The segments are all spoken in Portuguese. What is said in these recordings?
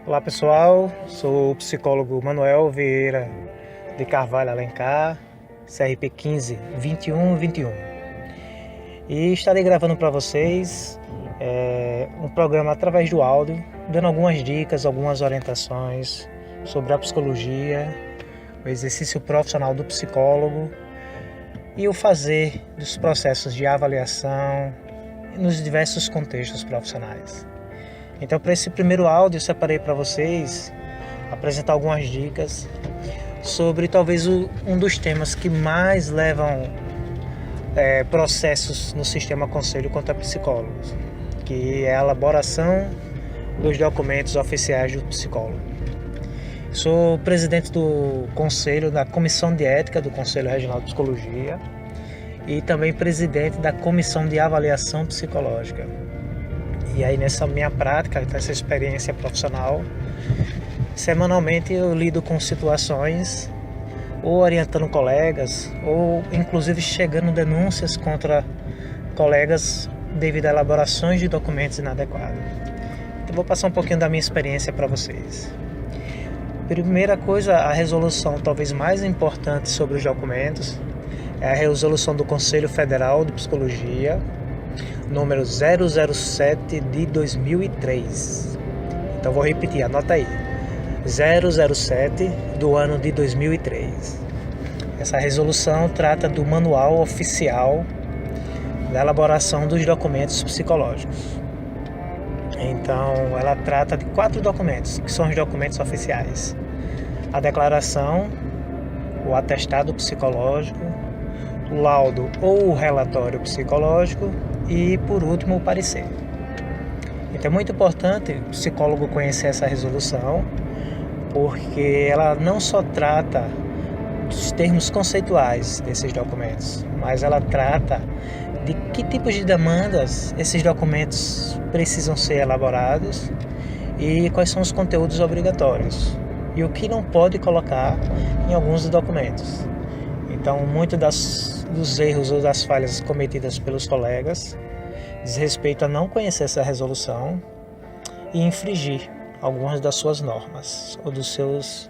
Olá pessoal, sou o psicólogo Manuel Vieira de Carvalho Alencar, CRP 15 21 21, e estarei gravando para vocês um programa através do áudio, dando algumas dicas, algumas orientações sobre a psicologia, o exercício profissional do psicólogo e o fazer dos processos de avaliação nos diversos contextos profissionais. Então, para esse primeiro áudio, eu separei para vocês apresentar algumas dicas sobre talvez um dos temas que mais levam processos no sistema conselho contra psicólogos, que é a elaboração dos documentos oficiais do psicólogo. Sou presidente do conselho, da Comissão de Ética do Conselho Regional de Psicologia e também presidente da Comissão de Avaliação Psicológica. E aí nessa minha prática, nessa experiência profissional, semanalmente eu lido com situações, ou orientando colegas, ou inclusive chegando denúncias contra colegas devido a elaborações de documentos inadequados. Então vou passar um pouquinho da minha experiência para vocês. Primeira coisa, a resolução talvez mais importante sobre os documentos é a resolução do Conselho Federal de Psicologia, número 007 de 2003. Então vou repetir, anota aí. 007 do ano de 2003. Essa resolução trata do manual oficial da elaboração dos documentos psicológicos. Então ela trata de 4 documentos, que são os documentos oficiais: a declaração, o atestado psicológico, o laudo ou o relatório psicológico e, por último, o parecer. Então é muito importante o psicólogo conhecer essa resolução, porque ela não só trata dos termos conceituais desses documentos, mas ela trata de que tipos de demandas esses documentos precisam ser elaborados e quais são os conteúdos obrigatórios e o que não pode colocar em alguns dos documentos. Então, muito dos erros ou das falhas cometidas pelos colegas diz respeito a não conhecer essa resolução e infringir algumas das suas normas ou dos seus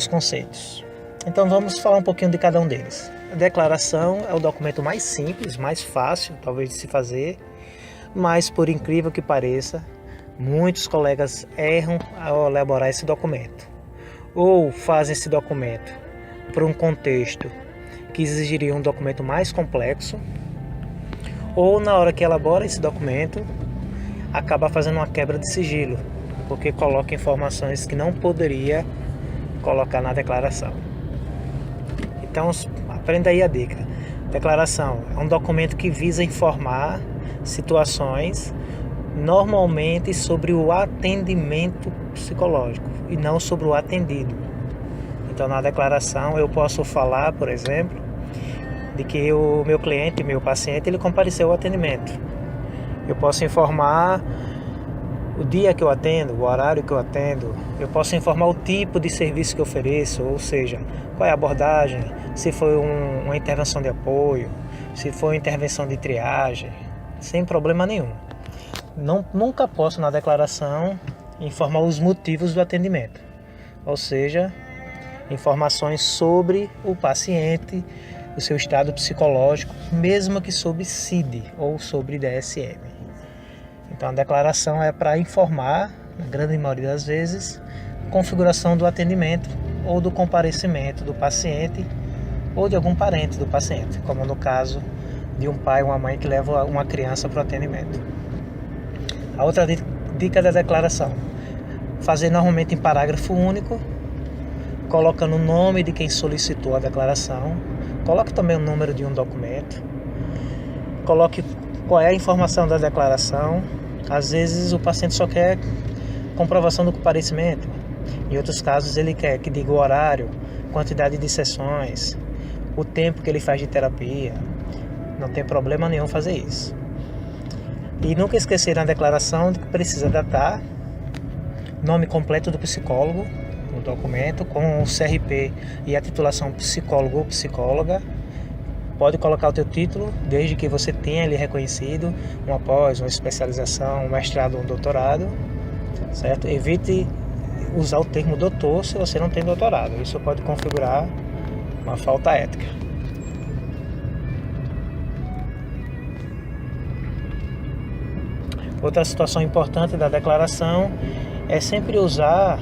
conceitos. Então, vamos falar um pouquinho de cada um deles. A declaração é o documento mais simples, mais fácil, talvez, de se fazer, mas, por incrível que pareça, muitos colegas erram ao elaborar esse documento, ou fazem esse documento para um contexto que exigiria um documento mais complexo, ou na hora que elabora esse documento, acaba fazendo uma quebra de sigilo, porque coloca informações que não poderia colocar na declaração. Então, aprenda aí a dica. Declaração é um documento que visa informar situações normalmente sobre o atendimento psicológico e não sobre o atendido. Então, na declaração eu posso falar, por exemplo, de que o meu cliente, meu paciente, ele compareceu ao atendimento. Eu posso informar o dia que eu atendo, o horário que eu atendo. Eu posso informar o tipo de serviço que eu ofereço, ou seja, qual é a abordagem, se foi uma intervenção de apoio, se foi uma intervenção de triagem, sem problema nenhum. Nunca posso, na declaração, informar os motivos do atendimento, ou seja, informações sobre o paciente, o seu estado psicológico, mesmo que sobre CID ou sobre DSM. Então a declaração é para informar, na grande maioria das vezes, a configuração do atendimento ou do comparecimento do paciente ou de algum parente do paciente, como no caso de um pai ou uma mãe que leva uma criança para o atendimento. A outra dica da declaração: fazer normalmente em parágrafo único, colocando o nome de quem solicitou a declaração, coloque também o número de um documento, coloque qual é a informação da declaração. Às vezes o paciente só quer comprovação do comparecimento, em outros casos ele quer que diga o horário, quantidade de sessões, o tempo que ele faz de terapia. Não tem problema nenhum fazer isso. E nunca esquecer na declaração de que precisa datar, nome completo do psicólogo, o documento com o CRP e a titulação psicólogo ou psicóloga. Pode colocar o teu título, desde que você tenha ele reconhecido, uma pós, uma especialização, um mestrado ou um doutorado. certo? Evite usar o termo doutor se você não tem doutorado. Isso pode configurar uma falta ética. Outra situação importante da declaração é sempre usar,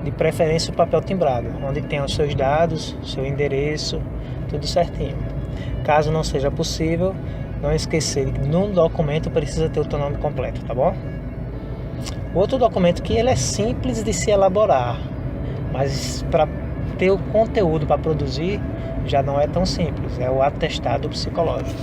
de preferência, o papel timbrado, onde tem os seus dados, seu endereço, tudo certinho. Caso não seja possível, não esquecer que num documento precisa ter o teu nome completo, tá bom? Outro documento que ele é simples de se elaborar, mas para ter o conteúdo para produzir já não é tão simples, é o atestado psicológico.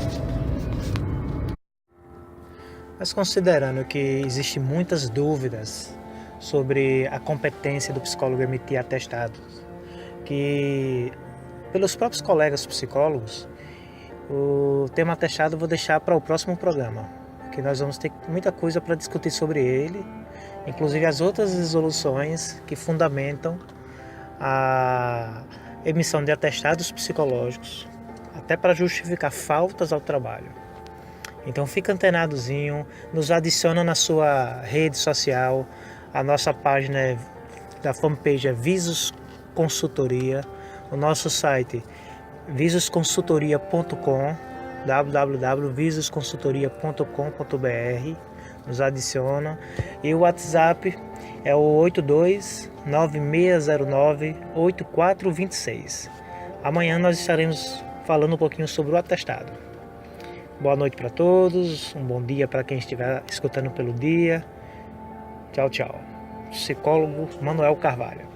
Mas considerando que existem muitas dúvidas sobre a competência do psicólogo emitir atestados, que pelos próprios colegas psicólogos, o tema atestado eu vou deixar para o próximo programa, que nós vamos ter muita coisa para discutir sobre ele, inclusive as outras resoluções que fundamentam a emissão de atestados psicológicos, até para justificar faltas ao trabalho. Então fica antenadozinho, nos adiciona na sua rede social, a nossa página da fanpage é Visos Consultoria, o nosso site visosconsultoria.com, www.visosconsultoria.com.br, nos adiciona, e o WhatsApp é o 8296098426. Amanhã nós estaremos falando um pouquinho sobre o atestado. Boa noite para todos, um bom dia para quem estiver escutando pelo dia. Tchau, tchau. Psicólogo Manuel Carvalho.